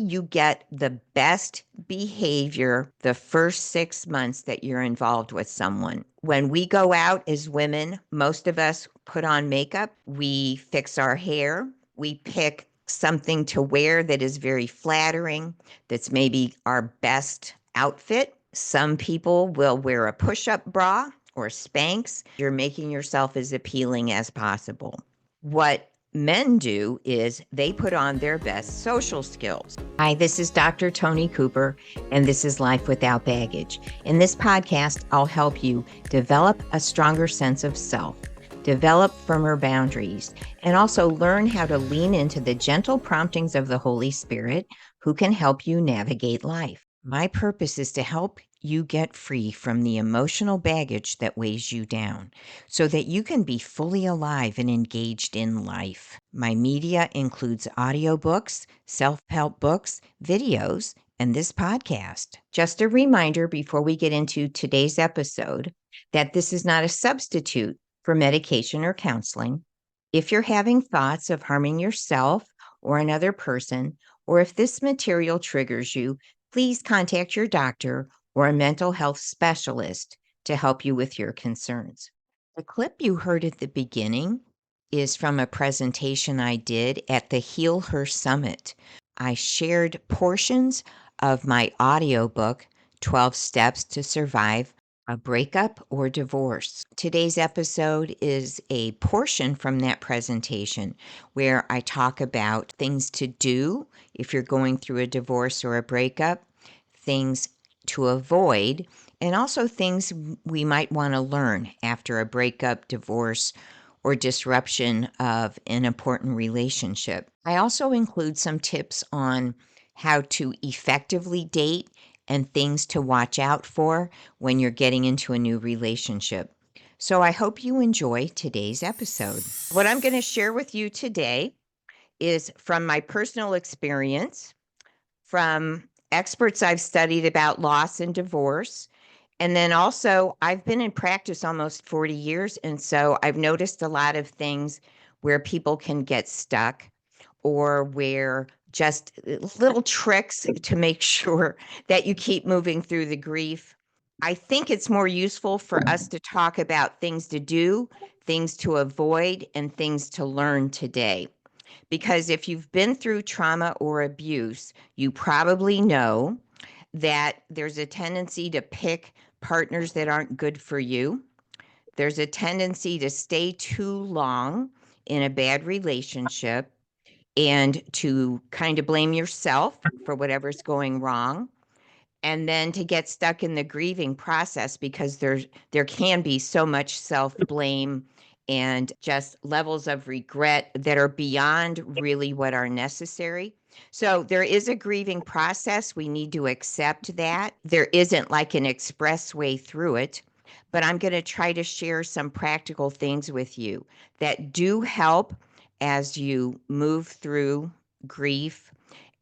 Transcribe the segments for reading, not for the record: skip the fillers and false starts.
You get the best behavior the first 6 months that you're involved with someone. When we go out as women, most of us put on makeup, we fix our hair, we pick something to wear that is very flattering, that's maybe our best outfit. Some people will wear a push-up bra or Spanx. You're making yourself as appealing as possible. What men do is they put on their best social skills. Hi, this is Dr. Tony Cooper, and this is Life Without Baggage. In this podcast, I'll help you develop a stronger sense of self, develop firmer boundaries, and also learn how to lean into the gentle promptings of the Holy Spirit who can help you navigate life. My purpose is to help you get free from the emotional baggage that weighs you down so that you can be fully alive and engaged in life. My media includes audiobooks, self-help books, videos, and this podcast. Just a reminder before we get into today's episode that this is not a substitute for medication or counseling. If you're having thoughts of harming yourself or another person, or if this material triggers you, please contact your doctor or a mental health specialist to help you with your concerns. The clip you heard at the beginning is from a presentation I did at the HealHer Summit. I shared portions of my audiobook, 12 Steps to Survive a Breakup or Divorce. Today's episode is a portion from that presentation where I talk about things to do if you're going through a divorce or a breakup, things to avoid, and also things we might want to learn after a breakup, divorce, or disruption of an important relationship. I also include some tips on how to effectively date and things to watch out for when you're getting into a new relationship. So I hope you enjoy today's episode. What I'm going to share with you today is from my personal experience, from experts I've studied about loss and divorce. And then also, I've been in practice almost 40 years. And so I've noticed a lot of things where people can get stuck or where just little tricks to make sure that you keep moving through the grief. I think it's more useful for us to talk about things to do, things to avoid, and things to learn today. Because if you've been through trauma or abuse, you probably know that there's a tendency to pick partners that aren't good for you. There's a tendency to stay too long in a bad relationship and to kind of blame yourself for whatever's going wrong, and then to get stuck in the grieving process because there can be so much self-blame and just levels of regret that are beyond really what are necessary. So there is a grieving process. We need to accept that. There isn't like an express way through it, but I'm going to try to share some practical things with you that do help as you move through grief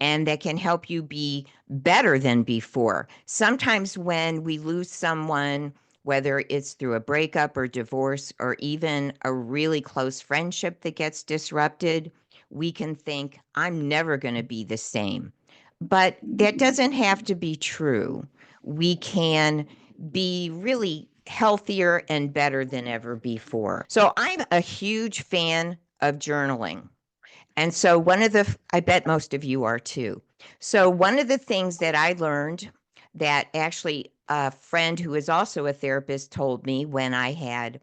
and that can help you be better than before. Sometimes when we lose someone, whether it's through a breakup or divorce or even a really close friendship that gets disrupted, we can think, I'm never going to be the same. But that doesn't have to be true. We can be really healthier and better than ever before. So I'm a huge fan of journaling. And so I bet most of you are too. So one of the things that I learned that actually a friend who is also a therapist told me when I had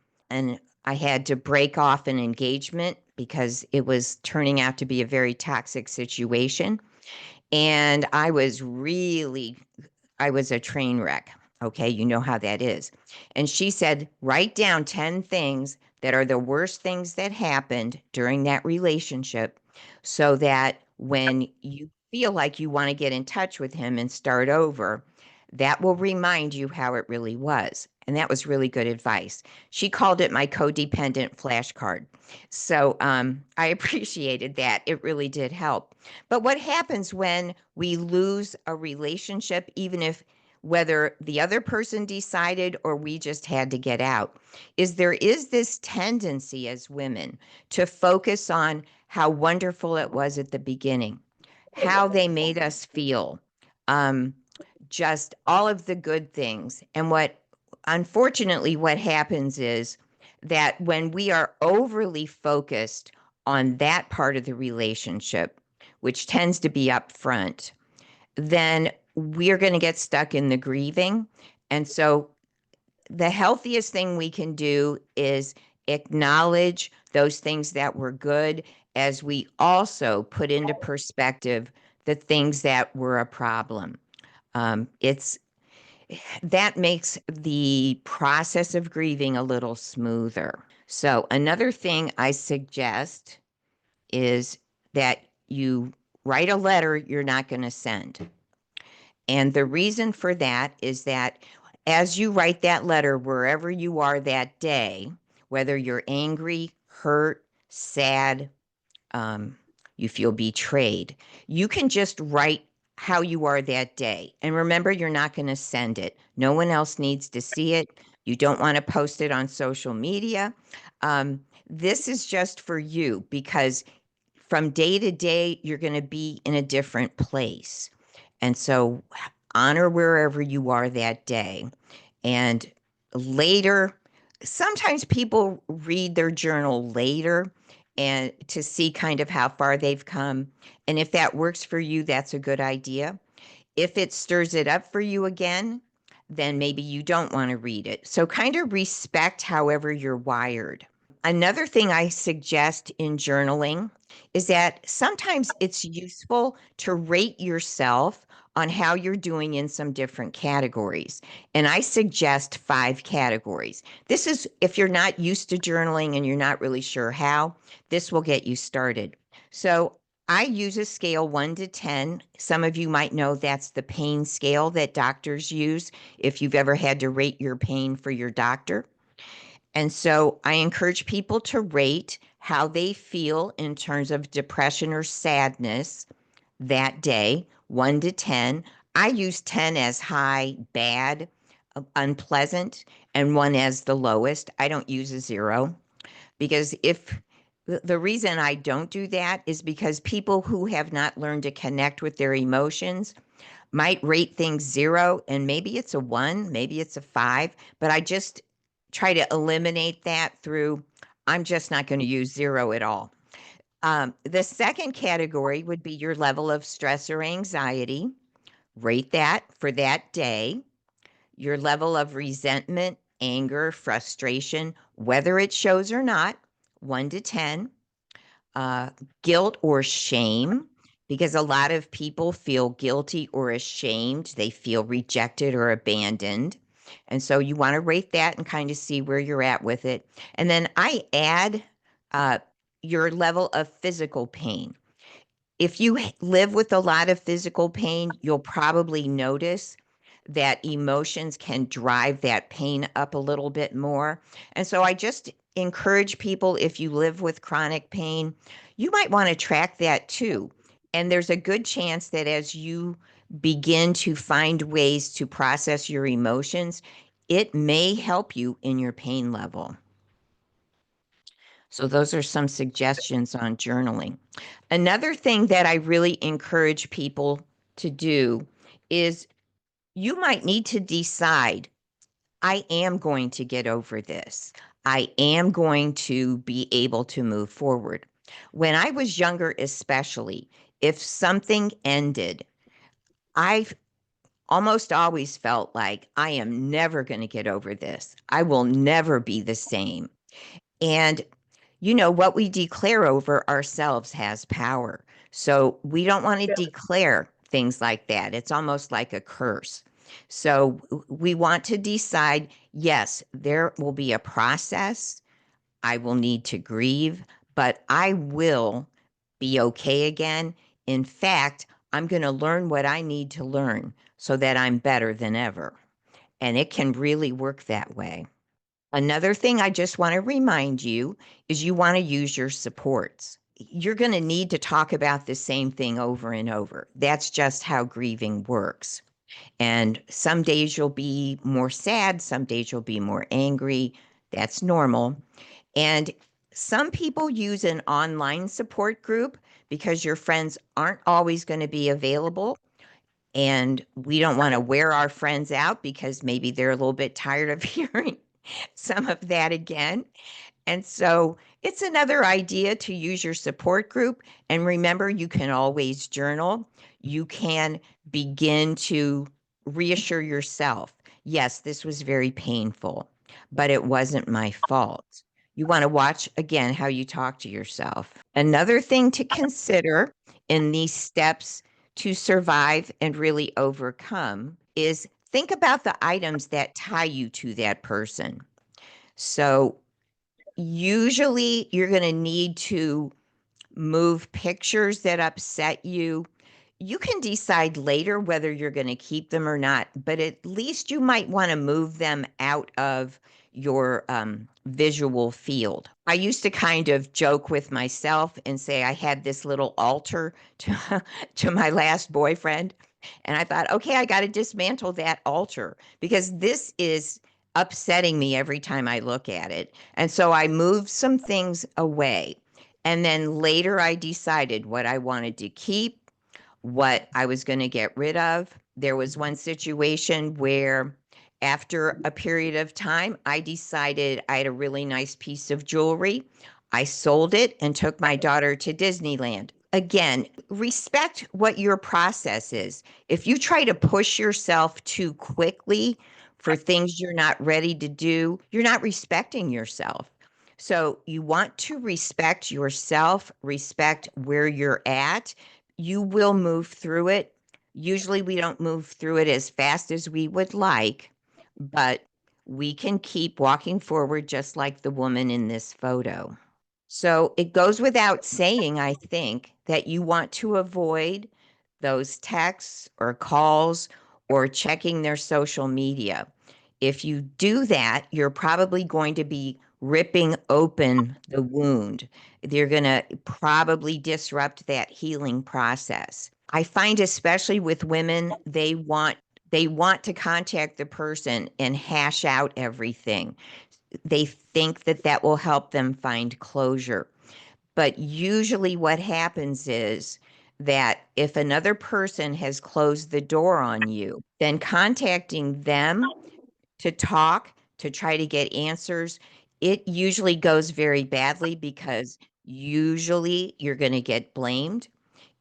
to break off an engagement because it was turning out to be a very toxic situation. And I was a train wreck. Okay, you know how that is. And she said, write down 10 things that are the worst things that happened during that relationship so that when you feel like you want to get in touch with him and start over, that will remind you how it really was. And that was really good advice. She called it my codependent flashcard. So I appreciated that. It really did help. But what happens when we lose a relationship, even if whether the other person decided or we just had to get out, is there is this tendency as women to focus on how wonderful it was at the beginning, how they made us feel, um, just all of the good things. And unfortunately, what happens is that when we are overly focused on that part of the relationship, which tends to be up front, then we're going to get stuck in the grieving. And so the healthiest thing we can do is acknowledge those things that were good as we also put into perspective the things that were a problem. It's that makes the process of grieving a little smoother. So another thing I suggest is that you write a letter you're not going to send. And the reason for that is that as you write that letter, wherever you are that day, whether you're angry, hurt, sad, um, you feel betrayed, you can just write how you are that day. And remember, you're not going to send it. No one else needs to see it. You don't want to post it on social media. This is just for you because from day to day, you're going to be in a different place. And so honor wherever you are that day. And later, sometimes people read their journal later and to see kind of how far they've come. And if that works for you, that's a good idea. If it stirs it up for you again, then maybe you don't want to read it. So kind of respect however you're wired. Another thing I suggest in journaling is that sometimes it's useful to rate yourself on how you're doing in some different categories. And I suggest 5 categories. This is if you're not used to journaling and you're not really sure how, this will get you started. So I use a scale 1 to 10. Some of you might know that's the pain scale that doctors use if you've ever had to rate your pain for your doctor. And so I encourage people to rate how they feel in terms of depression or sadness that day, 1 to 10. I use 10 as high, bad, unpleasant, and 1 as the lowest. I don't use a 0 because if the reason I don't do that is because people who have not learned to connect with their emotions might rate things 0 and maybe it's a 1, maybe it's a 5, but I just try to eliminate that through I'm just not going to use 0 at all. The second category would be your level of stress or anxiety. Rate that for that day. Your level of resentment, anger, frustration, whether it shows or not, 1 to 10. uh, Guilt or shame, because a lot of people feel guilty or ashamed. They feel rejected or abandoned. And so you want to rate that and kind of see where you're at with it. And then I add uh, your level of physical pain. If you live with a lot of physical pain, you'll probably notice that emotions can drive that pain up a little bit more. And so I just encourage people, if you live with chronic pain, you might want to track that too. And there's a good chance that as you begin to find ways to process your emotions, it may help you in your pain level. So those are some suggestions on journaling. Another thing that I really encourage people to do is you might need to decide, I am going to get over this. I am going to be able to move forward. When I was younger, especially, if something ended, I almost always felt like I am never going to get over this. I will never be the same. And what we declare over ourselves has power. So we don't want to declare things like that. It's almost like a curse. So we want to decide, yes, there will be a process. I will need to grieve, but I will be okay again. In fact, I'm going to learn what I need to learn so that I'm better than ever. And it can really work that way. Another thing I just want to remind you is you want to use your supports. You're going to need to talk about the same thing over and over. That's just how grieving works. And some days you'll be more sad, some days you'll be more angry. That's normal. And Some people use an online support group because your friends aren't always going to be available. And we don't want to wear our friends out because maybe they're a little bit tired of hearing some of that again. And so it's another idea to use your support group. And remember, you can always journal. You can begin to reassure yourself, yes, this was very painful, but it wasn't my fault. You want to watch again how you talk to yourself. Another thing to consider in these steps to survive and really overcome is think about the items that tie you to that person. So usually you're going to need to move pictures that upset you. You can decide later whether you're going to keep them or not, but at least you might want to move them out of your visual field. I used to kind of joke with myself and say I had this little altar to, to my last boyfriend. And I thought, okay, I got to dismantle that altar because this is upsetting me every time I look at it. And so I moved some things away. And then later I decided what I wanted to keep, what I was going to get rid of. There was one situation where, after a period of time, I decided I had a really nice piece of jewelry. I sold it and took my daughter to Disneyland. Again, respect what your process is. If you try to push yourself too quickly for things you're not ready to do, you're not respecting yourself. So you want to respect yourself, respect where you're at. You will move through it. Usually we don't move through it as fast as we would like, but we can keep walking forward just like the woman in this photo. So it goes without saying, I think, that you want to avoid those texts or calls or checking their social media. If you do that, you're probably going to be ripping open the wound. You're going to probably disrupt that healing process. I find especially with women, they want to contact the person and hash out everything. They think that that will help them find closure. But usually what happens is that if another person has closed the door on you, then contacting them to talk, to try to get answers, it usually goes very badly because usually you're going to get blamed.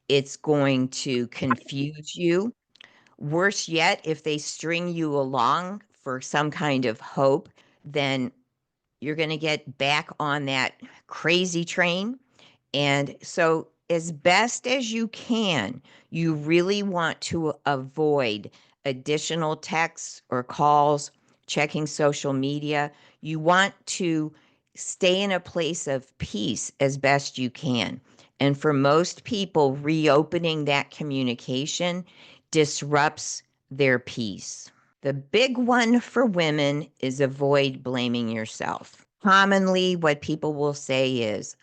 It's going to confuse you. Worse yet, if they string you along for some kind of hope, then you're going to get back on that crazy train. And so, as best as you can, you really want to avoid additional texts or calls, checking social media. You want to stay in a place of peace as best you can. And for most people, reopening that communication disrupts their peace. The big one for women is avoid blaming yourself. Commonly, what people will say is,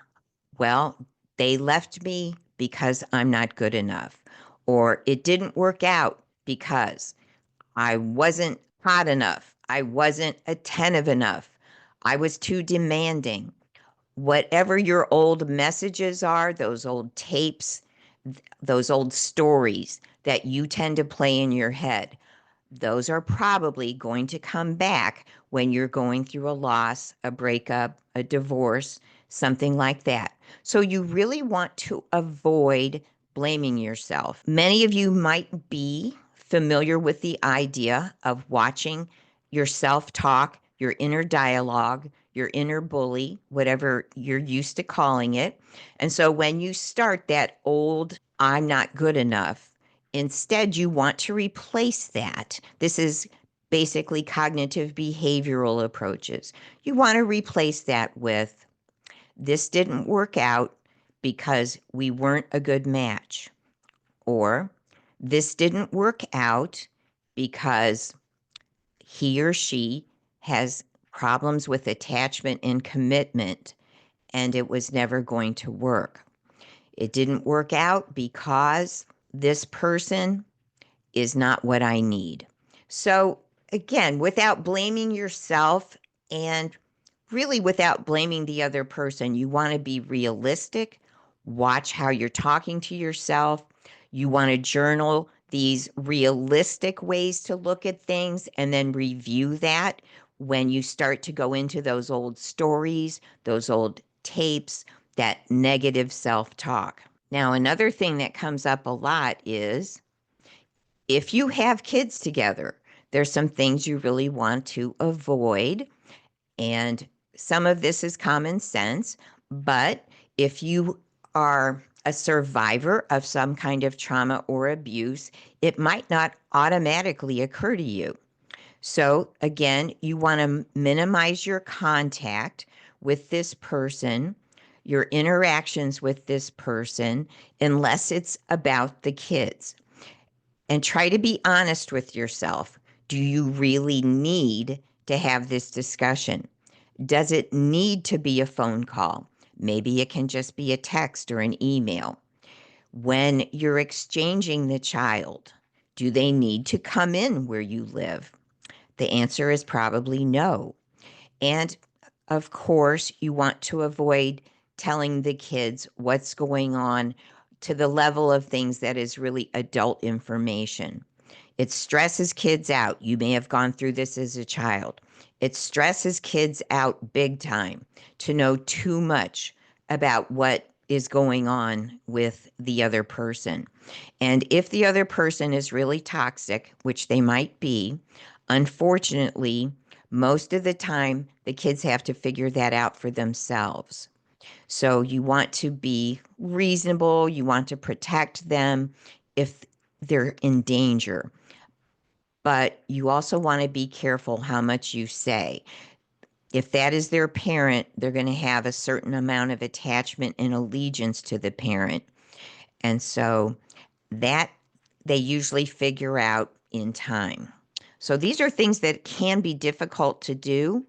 well, they left me because I'm not good enough, or it didn't work out because I wasn't hot enough, I wasn't attentive enough, I was too demanding. Whatever your old messages are, those old tapes, those old stories that you tend to play in your head, those are probably going to come back when you're going through a loss, a breakup, a divorce, something like that. So you really want to avoid blaming yourself. Many of you might be familiar with the idea of watching your self-talk, your inner dialogue, your inner bully, whatever you're used to calling it. And so when you start that old, I'm not good enough, instead, you want to replace that. This is basically cognitive behavioral approaches. You want to replace that with, this didn't work out because we weren't a good match. Or, this didn't work out because he or she has problems with attachment and commitment, and it was never going to work. It didn't work out because this person is not what I need. So, again, without blaming yourself and really without blaming the other person. You want to be realistic, watch how you're talking to yourself. You want to journal these realistic ways to look at things and then review that when you start to go into those old stories, those old tapes, that negative self talk. Now, another thing that comes up a lot is if you have kids together, there's some things you really want to avoid. And some of this is common sense, but if you are a survivor of some kind of trauma or abuse, it might not automatically occur to you. So, again, you want to minimize your contact with this person, your interactions with this person, unless it's about the kids. And try to be honest with yourself. Do you really need to have this discussion? Does it need to be a phone call? Maybe it can just be a text or an email. When you're exchanging the child, do they need to come in where you live? The answer is probably no. And of course, you want to avoid telling the kids what's going on to the level of things that is really adult information. It stresses kids out. You may have gone through this as a child. It stresses kids out big time to know too much about what is going on with the other person. And if the other person is really toxic, which they might be, unfortunately, most of the time, the kids have to figure that out for themselves. So you want to be reasonable. You want to protect them if they're in danger. But you also want to be careful how much you say. If that is their parent, they're going to have a certain amount of attachment and allegiance to the parent. And so that they usually figure out in time. So these are things that can be difficult to do,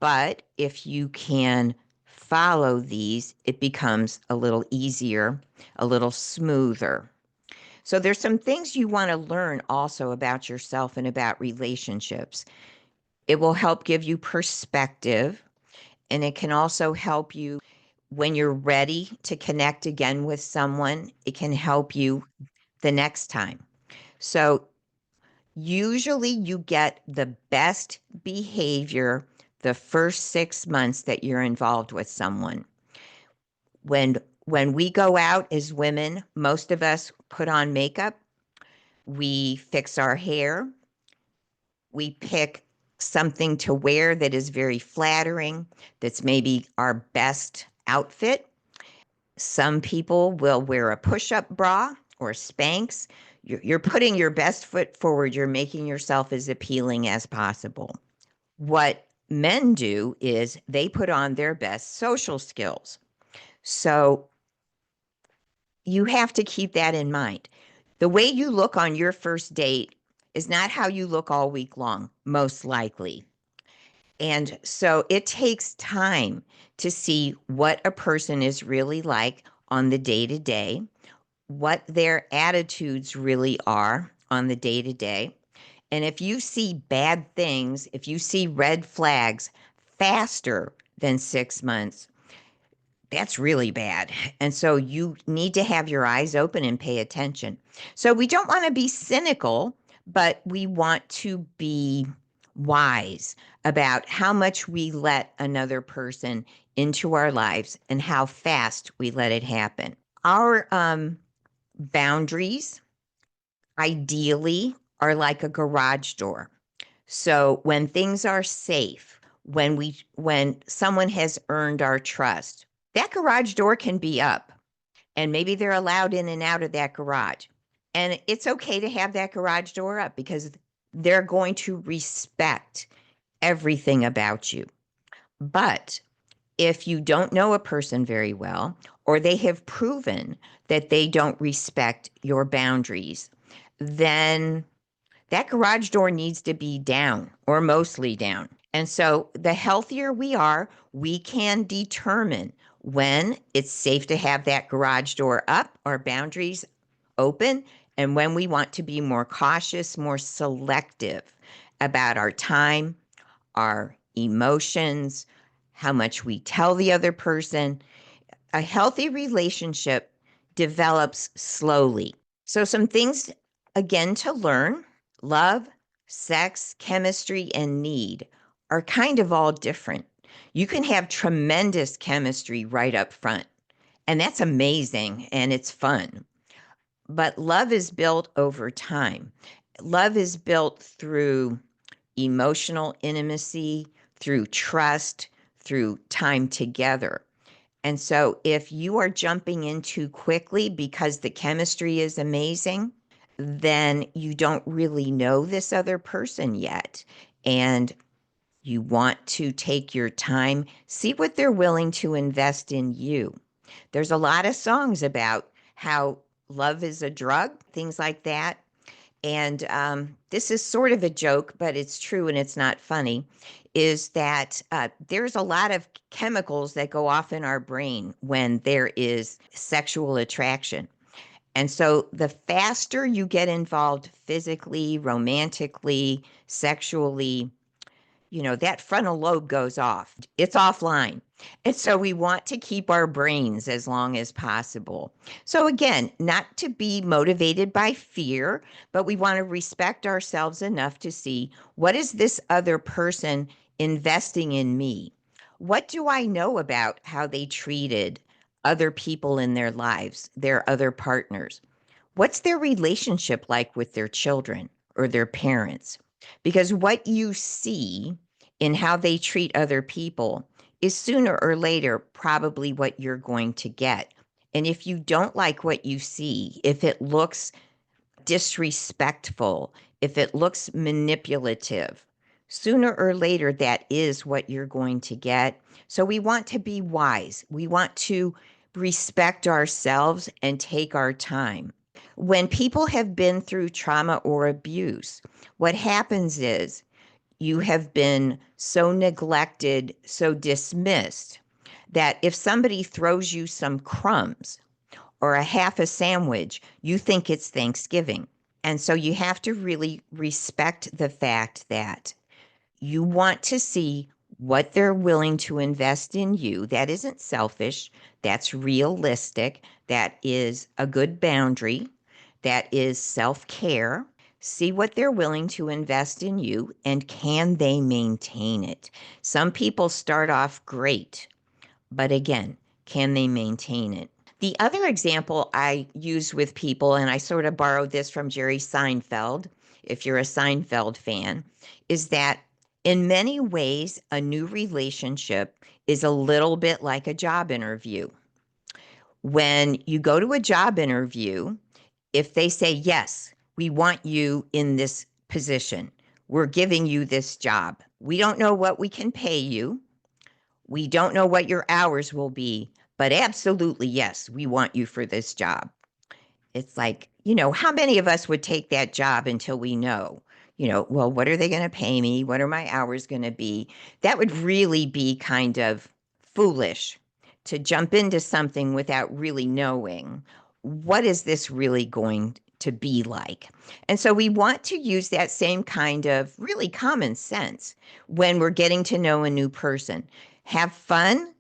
but if you can follow these, it becomes a little easier, a little smoother. So there's some things you want to learn also about yourself and about relationships. It will help give you perspective, and it can also help you when you're ready to connect again with someone. It can help you the next time. So usually you get the best behavior the first 6 months that you're involved with someone. When we go out as women, most of us put on makeup, we fix our hair, we pick something to wear that is very flattering, that's maybe our best outfit. Some people will wear a push-up bra or Spanx. You're putting your best foot forward. You're making yourself as appealing as possible. What men do is they put on their best social skills. So you have to keep that in mind. The way you look on your first date is not how you look all week long, most likely. And so it takes time to see what a person is really like on the day to day, what their attitudes really are on the day to day. And if you see bad things, if you see red flags faster than 6 months, that's really bad. And so you need to have your eyes open and pay attention. So we don't want to be cynical, but we want to be wise about how much we let another person into our lives and how fast we let it happen. Our boundaries ideally are like a garage door. So when things are safe, when someone has earned our trust, that garage door can be up and maybe they're allowed in and out of that garage. And it's okay to have that garage door up because they're going to respect everything about you. But if you don't know a person very well, or they have proven that they don't respect your boundaries, then that garage door needs to be down or mostly down. And so the healthier we are, we can determine when it's safe to have that garage door up or boundaries open, and when we want to be more cautious, more selective about our time, our emotions, how much we tell the other person. A healthy relationship develops slowly. So, some things again to learn: love, sex, chemistry, and need are kind of all different. You can have tremendous chemistry right up front, and that's amazing and it's fun. But love is built over time. Love is built through emotional intimacy, through trust, through time together. And so if you are jumping in too quickly because the chemistry is amazing, then you don't really know this other person yet. And you want to take your time, see what they're willing to invest in you. There's a lot of songs about how love is a drug, things like that. And this is sort of a joke, but it's true and it's not funny, is that there's a lot of chemicals that go off in our brain when there is sexual attraction. And so the faster you get involved physically, romantically, sexually, that frontal lobe goes off. It's offline. And so we want to keep our brains as long as possible. So again, not to be motivated by fear, but we want to respect ourselves enough to see, what is this other person investing in me? What do I know about how they treated other people in their lives, their other partners? What's their relationship like with their children or their parents? Because what you see in how they treat other people is sooner or later probably what you're going to get. And if you don't like what you see, if it looks disrespectful, if it looks manipulative, sooner or later that is what you're going to get. So we want to be wise. We want to respect ourselves and take our time. When people have been through trauma or abuse, what happens is you have been so neglected, so dismissed, that if somebody throws you some crumbs or a half a sandwich, you think it's Thanksgiving. And so you have to really respect the fact that you want to see what they're willing to invest in you. That isn't selfish. That's realistic. That is a good boundary. That is self-care. See what they're willing to invest in you, and can they maintain it? Some people start off great, but again, can they maintain it? The other example I use with people, and I sort of borrowed this from Jerry Seinfeld, if you're a Seinfeld fan, is that in many ways, a new relationship is a little bit like a job interview. When you go to a job interview, if they say, yes, we want you in this position, we're giving you this job. We don't know what we can pay you. We don't know what your hours will be, but absolutely, yes, we want you for this job. It's like, how many of us would take that job until we know, well, what are they going to pay me? What are my hours going to be? That would really be kind of foolish to jump into something without really knowing, what is this really going to be like? And so we want to use that same kind of really common sense when we're getting to know a new person. Have fun,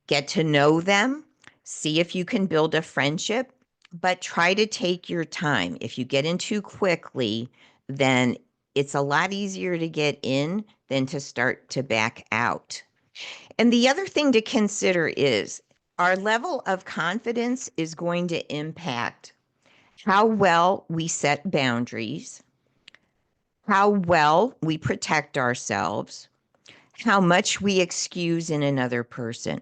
get to know them, see if you can build a friendship, but try to take your time. If you get in too quickly, then it's a lot easier to get in than to start to back out. And the other thing to consider is our level of confidence is going to impact how well we set boundaries, how well we protect ourselves, how much we excuse in another person.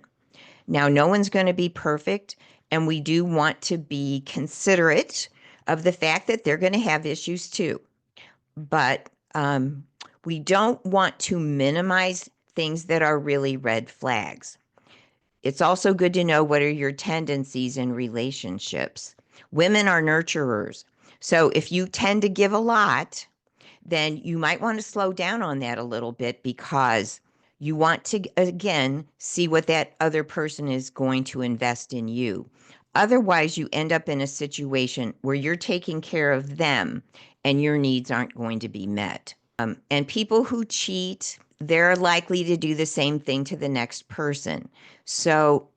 Now, no one's going to be perfect, and we do want to be considerate of the fact that they're going to have issues too. But we don't want to minimize things that are really red flags. It's also good to know, what are your tendencies in relationships. Women are nurturers. So if you tend to give a lot, then you might want to slow down on that a little bit, because you want to, again, see what that other person is going to invest in you. Otherwise, you end up in a situation where you're taking care of them and your needs aren't going to be met. And people who cheat, they're likely to do the same thing to the next person. So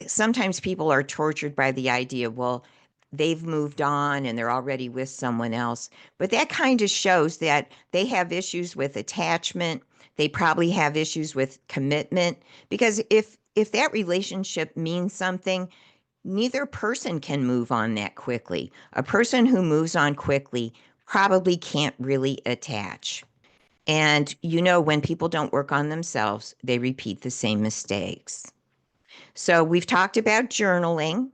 sometimes people are tortured by the idea, well, they've moved on and they're already with someone else. But that kind of shows that they have issues with attachment. They probably have issues with commitment, because if that relationship means something, neither person can move on that quickly. A person who moves on quickly probably can't really attach. And when people don't work on themselves, they repeat the same mistakes. So we've talked about journaling,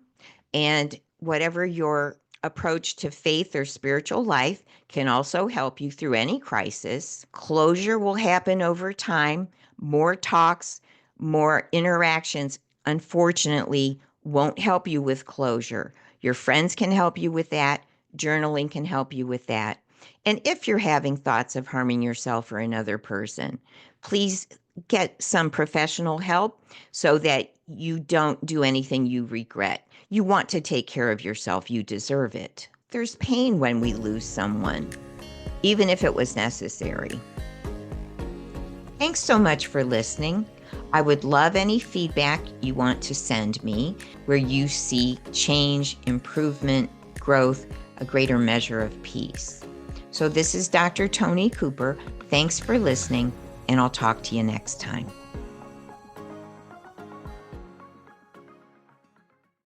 and whatever your approach to faith or spiritual life can also help you through any crisis. Closure will happen over time. More talks, more interactions, unfortunately, won't help you with closure. Your friends can help you with that. Journaling can help you with that. And if you're having thoughts of harming yourself or another person, please get some professional help so that you don't do anything you regret. You want to take care of yourself. You deserve it. There's pain when we lose someone, even if it was necessary. Thanks so much for listening. I would love any feedback you want to send me where you see change, improvement, growth, a greater measure of peace. So this is Dr. Tony Cooper. Thanks for listening, and I'll talk to you next time.